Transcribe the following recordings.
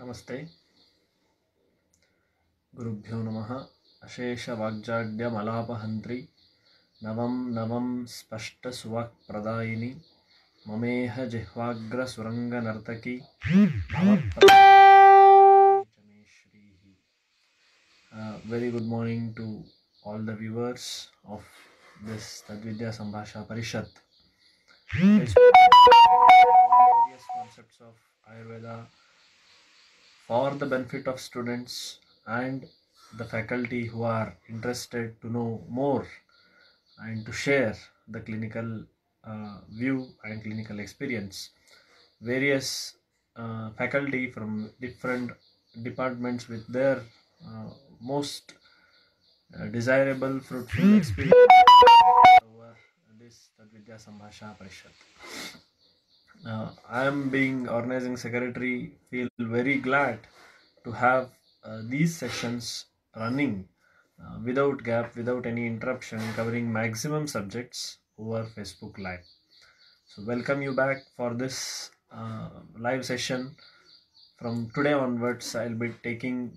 नमस्ते गुरुभ्यो नमः अशेष वाग्जाड्यमलापहन्त्री नवं नवं स्पष्टसुवाक्प्रदायिनी ममेह जिह्वाग्रसुरङ्गनर्तकी Very good morning to all the viewers of this Tadvidya Sambhasha Parishad. Various concepts of Ayurveda for the benefit of students and the faculty who are interested to know more and to share the clinical view and clinical experience. Various faculty from different departments with their most desirable fruitful experience over this Tadvidya Sambhasha Parishad. I am being organizing secretary, feel very glad to have these sessions running without gap, without any interruption, covering maximum subjects over Facebook Live. So welcome you back for this live session. From today onwards, I'll be taking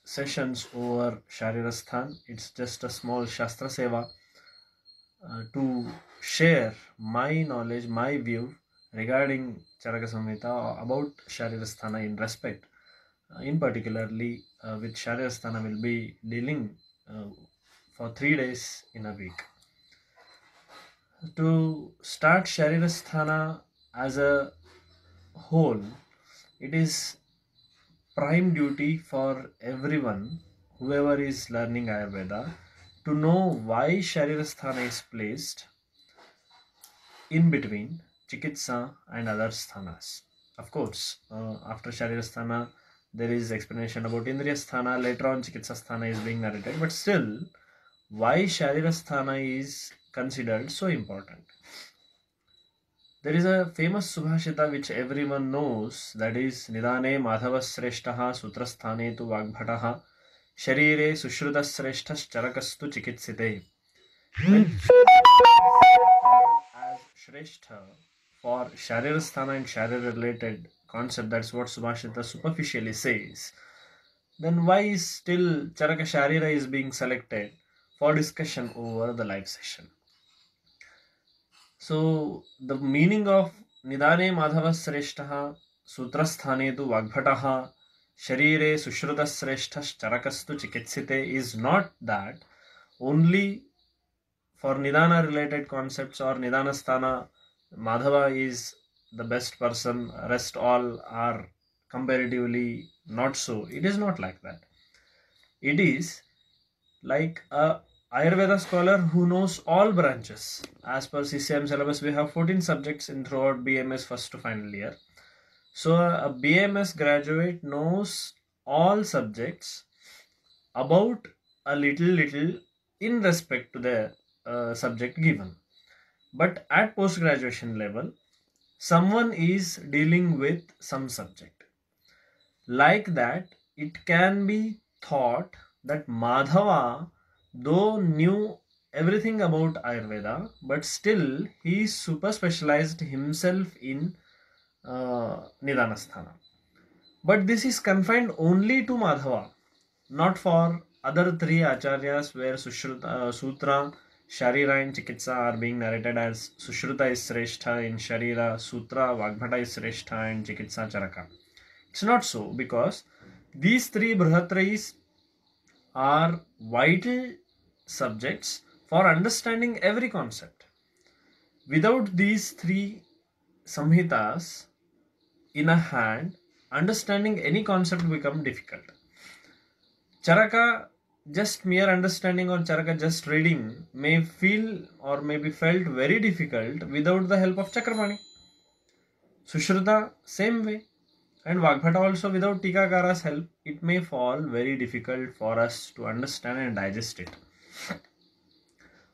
sessions over Sharirasthan. It's just a small Shastra Seva to share my knowledge, my view regarding Charaka Samhita about Sharirasthana in respect. In particularly with Sharirasthana will be dealing for 3 days in a week. To start Sharirasthana as a whole, it is prime duty for everyone, whoever is learning Ayurveda, to know why Sharirasthana is placed in between Chikitsa and other sthanas. Of course, after Sharirasthana, there is explanation about Indriya Sthana, later on Chikitsa Sthana is being narrated, but still, why Sharirasthana is considered so important? There is a famous Subhashita which everyone knows, that is Nidane Madhavasreshtaha Sutrasthane tu Vagbhataha Sharire Sushrudasreshtas Charakastu Chikitsite. As Shrestha for Sharirasthana and Sharir related concept, that's what Subhashita superficially says. Then why is still Charaka Sharira is being selected for discussion over the live session? So the meaning of Nidane Madhava Sreshtaha Sutrasthane tu Vagbhataha Sharire Sushruta Sreshtas Charakastu Chikitsite is not that only for Nidana related concepts or Nidana Sthana Madhava is the best person, rest all are comparatively not so. It is not like that. It is like a Ayurveda scholar who knows all branches. As per CCM syllabus, we have 14 subjects in throughout BMS first to final year. So a BMS graduate knows all subjects about a little in respect to the subject given. But at post-graduation level, someone is dealing with some subject. Like that, it can be thought that Madhava, though knew everything about Ayurveda, but still he super specialized himself in Nidanasthana. But this is confined only to Madhava, not for other three acharyas where Sutra, Sharira and Chikitsa are being narrated as Sushruta is Sreshta in Sharira, Sutra, Vagbhata is Sreshta and Chikitsa Charaka. It's not so, because these three Brihatrayis are vital subjects for understanding every concept. Without these three Samhitas in a hand, understanding any concept becomes difficult. Charaka, just mere understanding or Charaka just reading may feel or may be felt very difficult without the help of Chakramani. Sushruta, same way. And Vagbhata also, without Tikakara's help, it may fall very difficult for us to understand and digest it.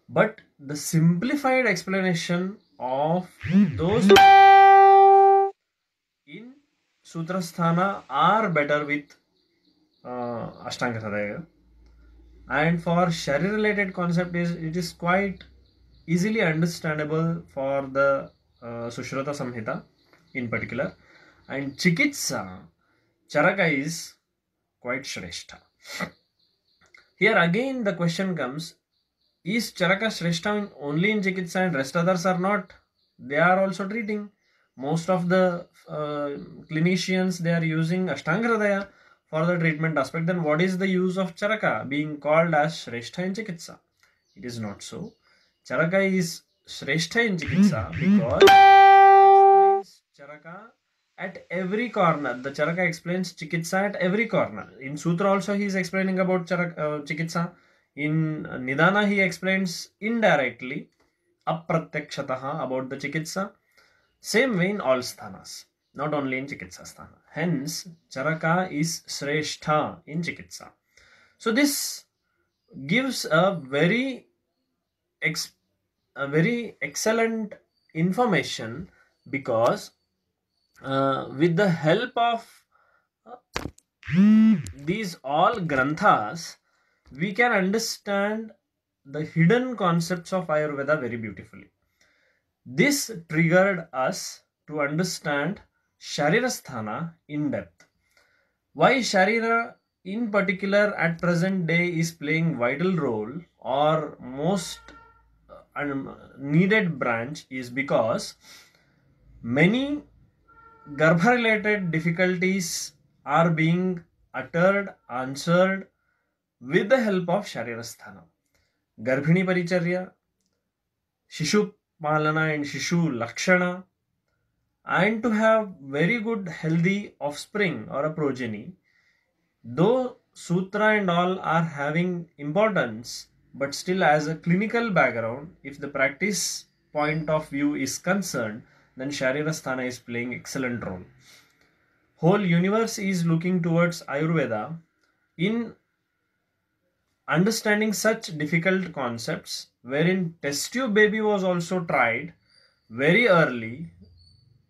But the simplified explanation of those in Sutrasthana are better with Ashtanga Hridaya. And for Sharir related concept, it is quite easily understandable for the Sushruta Samhita in particular. And Chikitsa Charaka is quite Shrestha. Here again the question comes, is Charaka Shrestha only in Chikitsa and rest others are not? They are also treating. Most of the clinicians, they are using Ashtanga Hridaya for the treatment aspect. Then what is the use of Charaka being called as Shrestha in Chikitsa? It is not so. Charaka is Shrestha in Chikitsa because it explains Charaka at every corner. The Charaka explains Chikitsa at every corner. In Sutra also he is explaining about Chikitsa. In Nidana he explains indirectly, apratyakshatah, about the Chikitsa. Same way in all sthanas, not only in Chikitsa sthana. Hence, Charaka is Shrestha in Chikitsa. So this gives a very excellent information, because with the help of these all granthas, we can understand the hidden concepts of Ayurveda very beautifully. This triggered us to understand Sharirasthana in depth. Why Sharira in particular at present day is playing vital role or most needed branch is because many Garbha related difficulties are being answered with the help of Sharirasthana. Garbhini Paricharya, Shishu Palana and Shishu Lakshana, and to have very good healthy offspring or a progeny. Though Sutra and all are having importance, but still as a clinical background, if the practice point of view is concerned, then Sharirasthana is playing excellent role. Whole universe is looking towards Ayurveda in understanding such difficult concepts, wherein test tube baby was also tried very early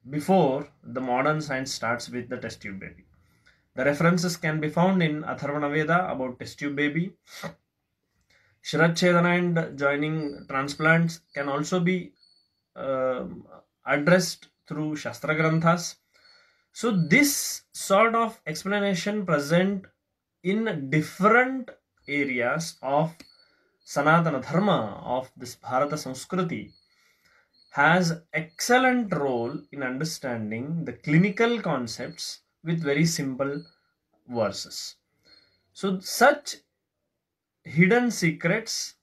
before the modern science starts with the test tube baby. The references can be found in Atharvana Veda about test tube baby. Shirachedana and joining transplants can also be addressed through Shastra Granthas. So this sort of explanation present in different areas of Sanatana Dharma, of this Bharata Sanskriti, has excellent role in understanding the clinical concepts with very simple verses. So such hidden secrets,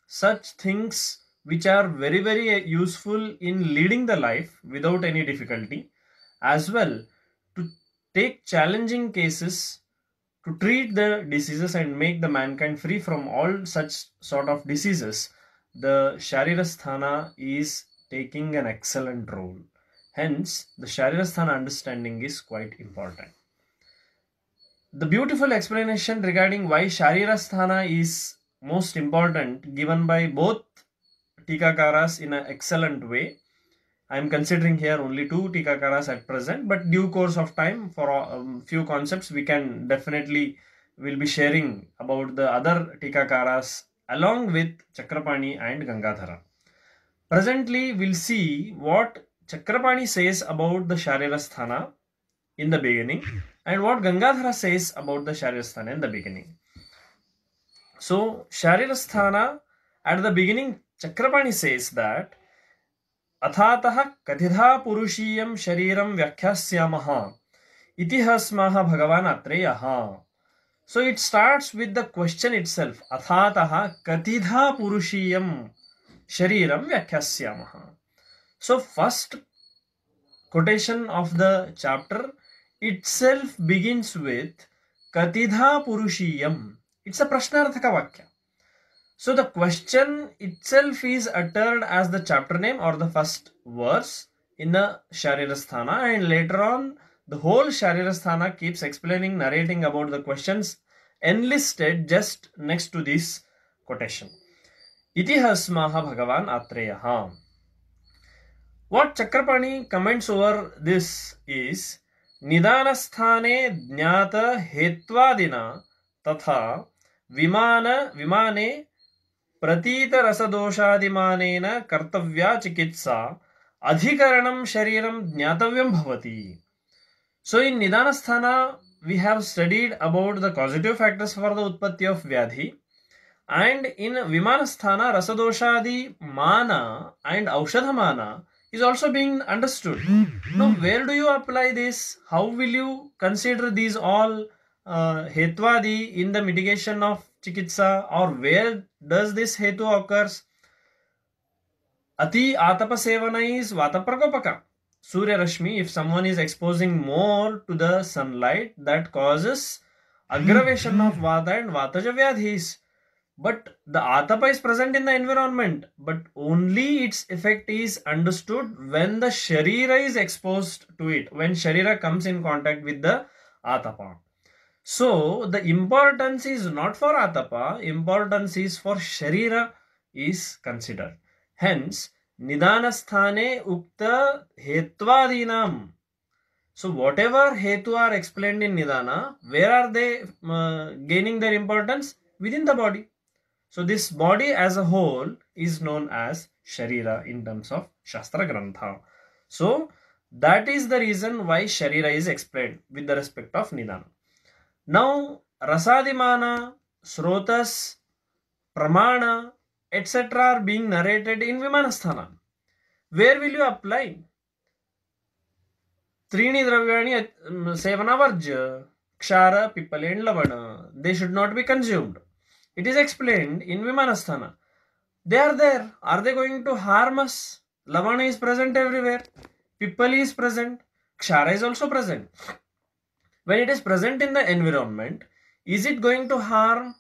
such things which are very, very useful in leading the life without any difficulty, as well to take challenging cases, to treat the diseases and make the mankind free from all such sort of diseases, the Sharirasthana is taking an excellent role. Hence, the Sharirasthana understanding is quite important. The beautiful explanation regarding why Sharirasthana is most important, given by both Tikakaras in an excellent way. I am considering here only two Tikakaras at present, but due course of time, for a few concepts we can definitely will be sharing about the other Tikakaras along with Chakrapani and Gangadhara. Presently, we'll see what Chakrapani says about the Sharirasthana in the beginning and what Gangadhara says about the Sharirasthana in the beginning. So, Sharirasthana, at the beginning, Chakrapani says that Athatah Katidha Purushiyam Shariram Vyakhyasyaamaha Itihasmaha Bhagavan Atreyaha. So it starts with the question itself. Athatah Katidha Purushiyam Shariram Vyakhyasyaamaha. So first quotation of the chapter itself begins with Katidha Purushiyam. It's a Prashnarthaka Vakya. So the question itself is uttered as the chapter name or the first verse in the Sharirasthana, and later on the whole Sharirasthana keeps explaining, narrating about the questions enlisted just next to this quotation. Itihasmaha Bhagavan Atreyaha. What Chakrapani comments over this is Nidanasthane Jnata Hetvadina Tatha Vimane Pratita Rasadoshadimanena Kartavya Chikitsa Adhikaranam Shariram Jnatavyam Bhavati. So in Nidanasthana, we have studied about the causative factors for the utpatti of Vyadhi. And in Vimanasthana, Rasadoshadi Mana and Aushadhamana is also being understood. Now, where do you apply this? How will you consider these all Hetvadi in the mitigation of Chikitsa, or where does this Hetu occurs? Ati Atapa Sevana is Vata Prakopaka. Surya Rashmi, if someone is exposing more to the sunlight, that causes aggravation of Vata and Vataja Vyadhis. But the Atapa is present in the environment, but only its effect is understood when the Sharira is exposed to it, when Sharira comes in contact with the Atapa. So, the importance is not for Atapa, importance is for Sharira is considered. Hence, Nidanasthane Ukta Hetvadinam. So, whatever Hetu are explained in Nidana, where are they gaining their importance? Within the body. So this body as a whole is known as Sharira in terms of Shastra Grantha. So that is the reason why Sharira is explained with the respect of Nidana. Now Rasadimana, Srotas, Pramana, etc. are being narrated in Vimanasthana. Where will you apply? Trini Dravyani Sevana Varja, Kshara, Pippali and Lavana. They should not be consumed. It is explained in Vimanasthana. They are there. Are they going to harm us? Lavana is present everywhere. Pippali is present. Kshara is also present. When it is present in the environment, is it going to harm?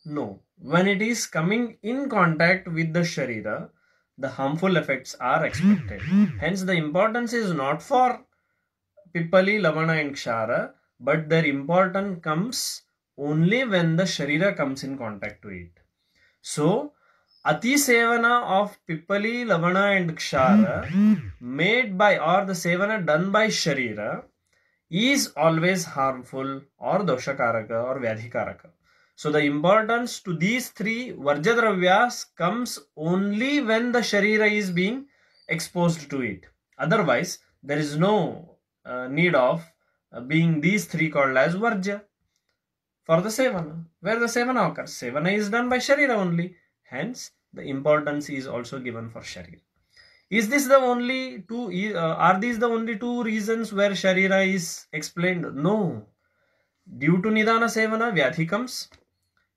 No. When it is coming in contact with the Sharira, the harmful effects are expected. Hence, the importance is not for Pippali, Lavana and Kshara, but their importance comes only when the Sharira comes in contact to it. So, Ati Sevana of Pippali, Lavana and Kshara made by or the Sevana done by Sharira is always harmful or Doshakaraka or Vyadhikaraka. So, the importance to these three Varjadravyas comes only when the Sharira is being exposed to it. Otherwise, there is no need of being these three called as Varja. For the Sevana, where the Sevana occurs, Sevana is done by Sharira only. Hence, the importance is also given for Sharira. Is this the only two? Are these the only two reasons where Sharira is explained? No. Due to Nidana Sevana, Vyadhi comes.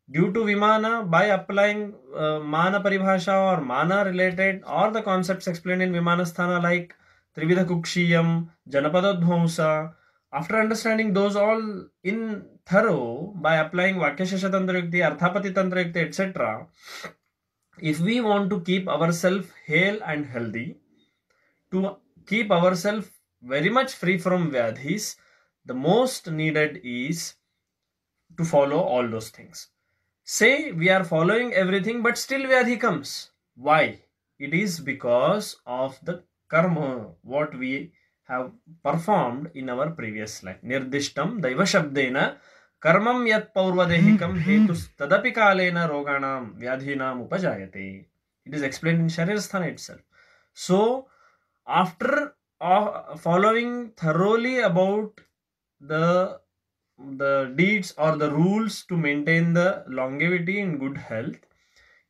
Due to Vimana, by applying Mana Paribhasha or Mana related or the concepts explained in Vimanasthana like Trividha Kukshiyam, Janapadadhvamsa, after understanding those all in thorough by applying Vakyashasha Tantra Yukti, Arthapati Tantra Yukti, etc., if we want to keep ourselves hale and healthy, to keep ourselves very much free from Vyadhis, the most needed is to follow all those things. Say we are following everything, but still Vyadhi comes. Why? It is because of the karma, what we have performed in our previous life. Nirdishtam Daiva Shabdena Karmam Yat Paurvadehikam Hetus Tadapi Kalena Roganam Vyadhinam Upajayate. It is explained in Sharirasthana itself. So, after following thoroughly about the deeds or the rules to maintain the longevity in good health,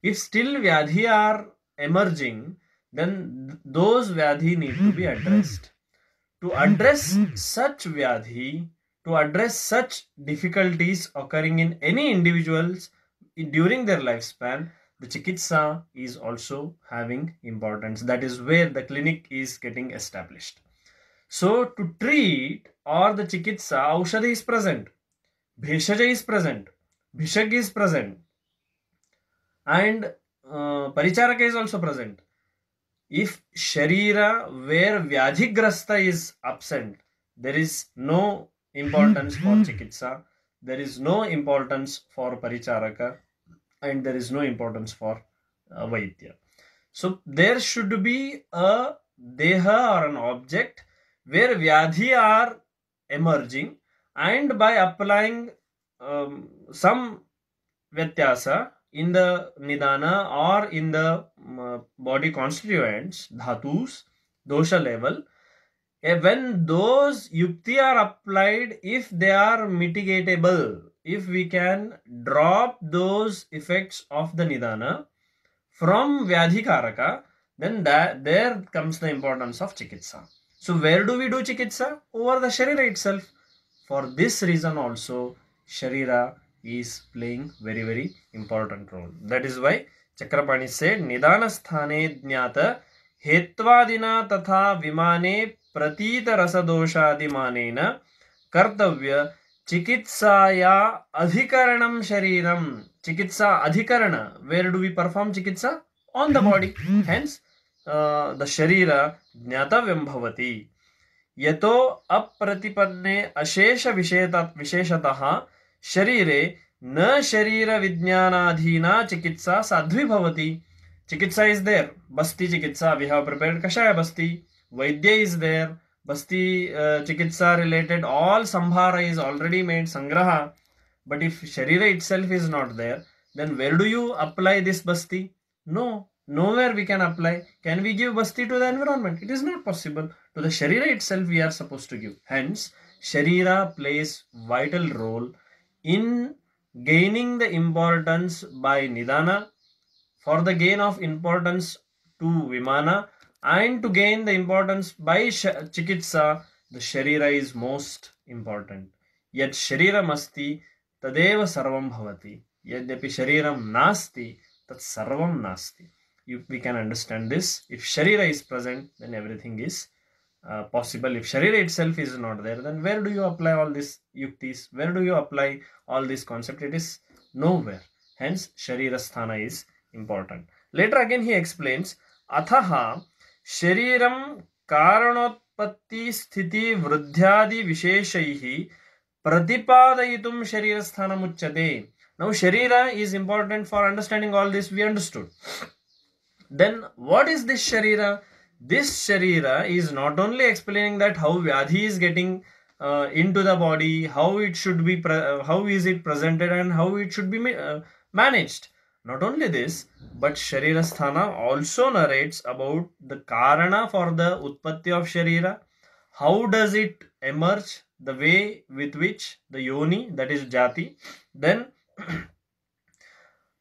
if still Vyadhi are emerging, then those Vyadhi need to be addressed. To address such Vyadhi, to address such difficulties occurring in any individuals during their lifespan, the Chikitsa is also having importance. That is where the clinic is getting established. So, to treat or the Chikitsa, Aushadhi is present, Bheshaja is present, Bhishag is present, and Paricharaka is also present. If Sharira where Vyadhigrasta is absent, there is no importance for Chikitsa, there is no importance for Paricharaka, and there is no importance for Vaidya. So there should be a Deha or an object where Vyadhi are emerging, and by applying some Vyatyasa in the Nidana or in the body constituents, dhatus, dosha level, When those yukti are applied, if they are mitigatable, if we can drop those effects of the nidana from vyadhikaraka, then there comes the importance of chikitsa. So where do we do chikitsa? Over the sharira itself. For this reason also, sharira is playing very, very important role. That is why Chakrapani said, Nidana sthane jnata हेत्वादिना तथा विमाने प्रतीत रसदोषादिमानेन कर्तव्य चिकित्साया अधिकरणम शरीरम. चिकित्सा अधिकरण, where do we perform चिकित्सा? On the body. Hence the sharira ज्ञातव्यम भवति. यतो अप्रतिपन्ने अशेष विशेषतः शरीरे न शरीर विज्ञानाधीना चिकित्सा साध्वी भवति. Chikitsa is there. Basti Chikitsa, we have prepared Kashaya Basti. Vaidya is there. Basti Chikitsa related, all Sambhara is already made, Sangraha. But if Sharira itself is not there, then where do you apply this Basti? No, nowhere we can apply. Can we give Basti to the environment? It is not possible. To the Sharira itself we are supposed to give. Hence, Sharira plays vital role in gaining the importance by Nidana, for the gain of importance to Vimana, and to gain the importance by Chikitsa, the Sharira is most important. Yet Shariram asti tadeva sarvam bhavati. Yadyapi Shariram nasti tat sarvam nasti. We can understand this. If Sharira is present, then everything is possible. If Sharira itself is not there, then where do you apply all these yuktis? Where do you apply all these concepts? It is nowhere. Hence, Sharira sthana is important. Later again he explains, Athaha Shariram Karanotpatti Sthiti Vruddhyadi Visheshaihi Pratipadayitum Sharira Sthanam Uchyate. Now Sharira is important for understanding all this, we understood. Then what is this Sharira? This Sharira is not only explaining that how Vyadhi is getting into the body, how it should be, how is it presented and how it should be managed. Not only this, but Sharira Sthana also narrates about the Karana for the Utpatti of Sharira. How does it emerge? The way with which the Yoni, that is Jati. Then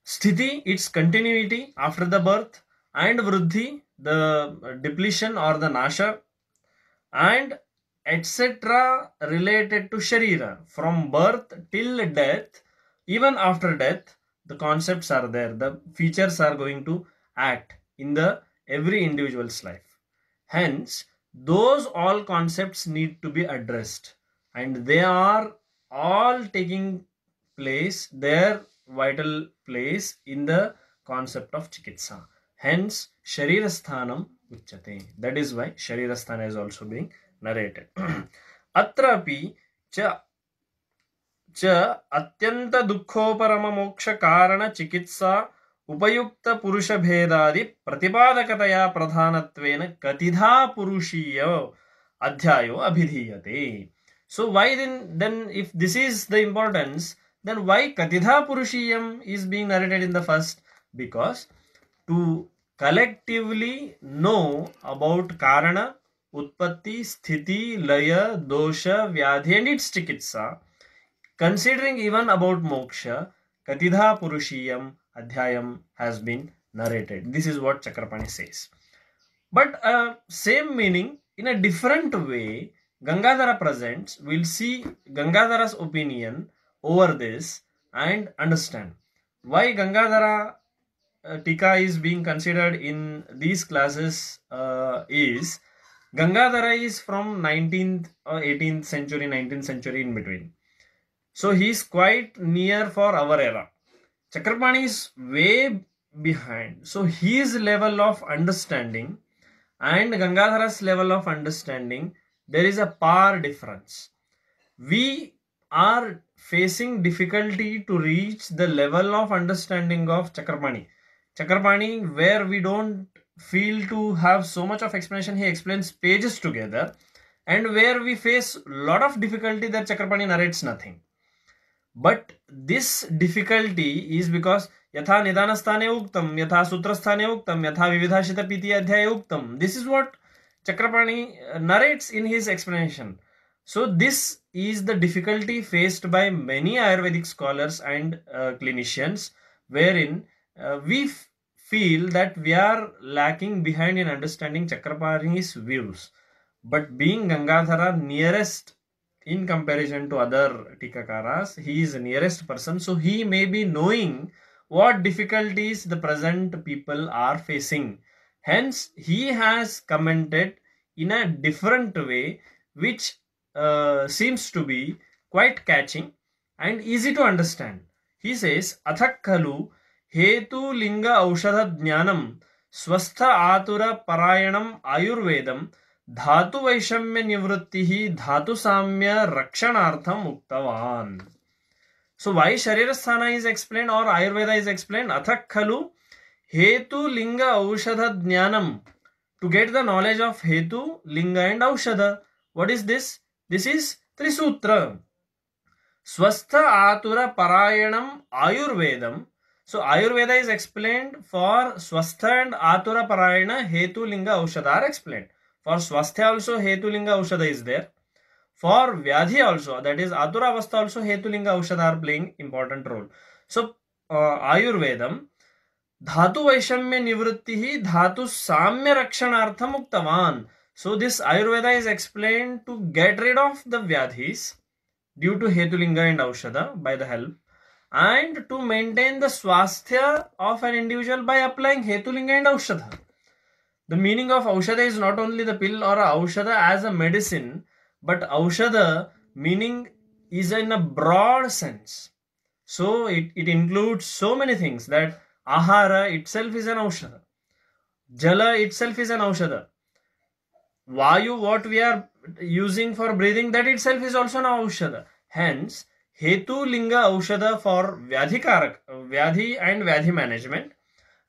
Sthiti, its continuity after the birth. And Vruddhi, the depletion or the Nasha. And etc. related to Sharira. From birth till death, even after death, the concepts are there, the features are going to act in the every individual's life. Hence, those all concepts need to be addressed, and they are all taking place, their vital place in the concept of Chikitsa. Hence, Sharira Sthanam Uchyate. That is why Sharira Sthana is also being narrated. Atrapi cha अत्यंत दुखोपरम मोक्ष कारण चिकित्सा उपयुक्त पुरुष भेदादि प्रतिपादकतया प्रधानत्वेन कतिधा पुरुषीय अध्यायो अभिधीयते. So why then if this is the importance, then why Katidha Purushiyam is being narrated in the first? Because to collectively know about Karana, Utpatti, Sthiti, Laya, Dosha, Vyadhi and its Chikitsa, considering even about moksha, Katidha Purushiyam Adhyayam has been narrated. This is what Chakrapani says. But same meaning in a different way, Gangadhara presents. We'll see Gangadhara's opinion over this and understand why Gangadhara Tika is being considered in these classes. Is Gangadhara is from 19th or 18th century, 19th century, in between. So he is quite near for our era. Chakrapani is way behind. So his level of understanding and Gangadhara's level of understanding, there is a par difference. We are facing difficulty to reach the level of understanding of Chakrapani. Chakrapani, where we don't feel to have so much of explanation, he explains pages together, and where we face a lot of difficulty that Chakrapani narrates nothing. But this difficulty is because Yatha Nidanasthane Uktam, Yatha Sutrasthane Uktam, Yatha Vividhashita Piti Adhyaya Uktam. This is what Chakrapani narrates in his explanation. So this is the difficulty faced by many Ayurvedic scholars and clinicians, wherein we feel that we are lacking behind in understanding Chakrapani's views. But being Gangadhara nearest in comparison to other Tikakaras, he is the nearest person, so he may be knowing what difficulties the present people are facing. Hence, he has commented in a different way, which seems to be quite catching and easy to understand. He says, Athak khalu hetu linga aushadha jnanam swastha atura parayanam ayurvedam धातु वैषम्य निवृत्ति ही धातु साम्य रक्षणार्थम उक्तवान. So why Sharira Sthana is explained or Ayurveda is explained? Athak khalu hetu linga aushadha jnanam. To get the knowledge of hetu, linga and aushadha. What is this? This is Trisutra. Swastha atura parayanam ayurvedam. So Ayurveda is explained for swastha and atura parayana, hetu, linga, aushadha are explained. For swasthya also hetulinga aushadha is there. For vyadhi also, that is atura avastha also hetulinga aushadha are playing important role. So Ayurvedam dhatu vaishamya nivrittihi dhatu samya rakshanartham uktavan. So this Ayurveda is explained to get rid of the vyadhis due to hetulinga and aushadha by the help, and to maintain the swasthya of an individual by applying hetulinga and aushadha. The meaning of aushadha is not only the pill or aushadha as a medicine, but aushadha meaning is in a broad sense. So it includes so many things, that ahara itself is an aushadha, jala itself is an aushadha, vayu what we are using for breathing, that itself is also an aushadha. Hence hetu linga aushadha for vyadhi and vyadhi management,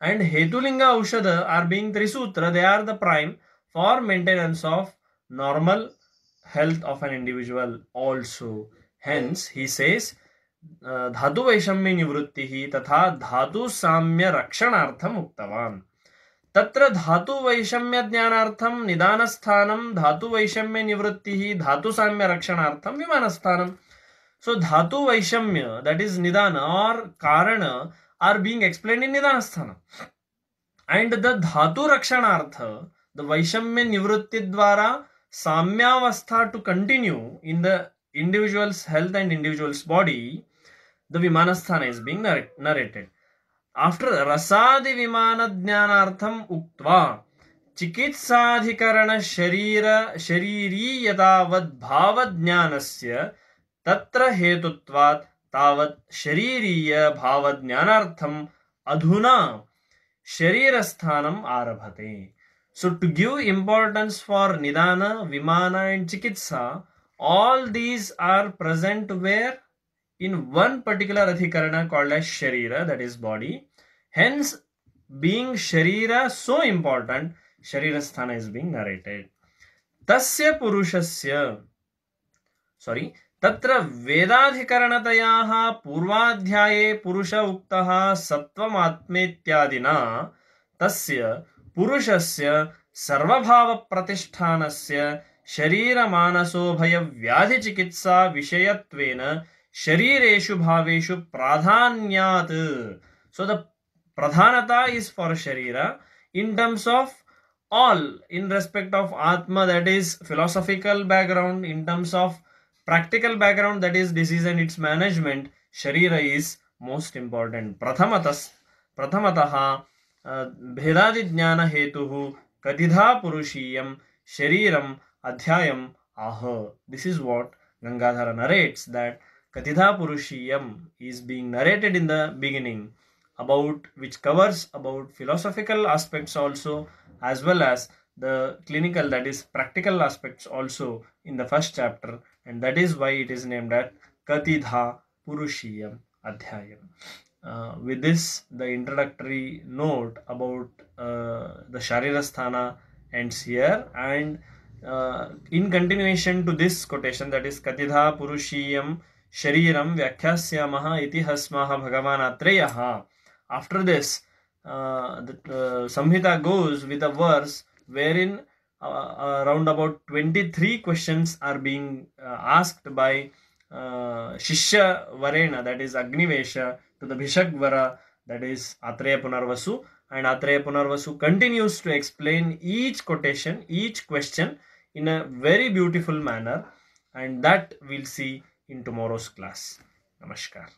and hetulinga aushadha are being Trisutra. They are the prime for maintenance of normal health of an individual also. Hence he says dhatu vaishamya nivrittihi tatha dhatu samya rakshanartham uktavan. Tatra dhatu vaishamya jnanartham nidanasthanam dhatu vaishamya nivrittihi dhatu samya rakshanartham vimanasthanam. So dhatu vaishamya, that is nidana or karana, are being explained in Nidanasthana. And the dhatu rakshanartha, the vaishamya nivritti dwara samyavastha to continue in the individual's health and individual's body, the Vimanasthana is being narrated. After rasadi vimana jnanartham uktva chikitsadhikarana shariri yadavad bhava jnanasya tatra hetutvat तावत् शरीरीय भावज्ञानार्थम अधुना शरीरस्थानम आरभते. So to give importance for nidana, vimana and chikitsa, all these are present where? In one particular adhikarana called as sharira, that is body. Hence being sharira so important, sharirasthana is being narrated. Tasya purushasya, तत्र वेदाधिकरणतयाः पूर्वाध्याये पुरुष उक्तः सत्त्वमात्मेत्यादिना तस्य पुरुषस्य सर्वभावप्रतिष्ठानस्य शरीरमानसोभयव्याधिचिकित्सा विषयत्वेन शरीरेषु भावेषु प्राधान्यात्. So the pradhanata is for sharira in terms of all, in respect of atma, that is philosophical background, in terms of practical background, that is disease and its management, sharira is most important. Prathamataha bhedadi jnana hetuhu katidha purushiyam shariram adhyayam aha. This is what Gangadhara narrates, that katidha purushiyam is being narrated in the beginning, about which covers about philosophical aspects also, as well as the clinical, that is practical aspects also in the first chapter, and that is why it is named as Katidha Purushiyam Adhyayam. With this, the introductory note about the Sharirasthana ends here, and in continuation to this quotation, that is Katidha Purushiyam Shariram Vyakhyasyamaha iti hasmaha Bhagavan Atreyaha. After this, the Samhita goes with a verse wherein around about 23 questions are being asked by Shishya Varena, that is Agnivesha, to the Bhishagvara, that is Atreya Punarvasu, and Atreya Punarvasu continues to explain each quotation, each question in a very beautiful manner, and that we'll see in tomorrow's class. Namaskar.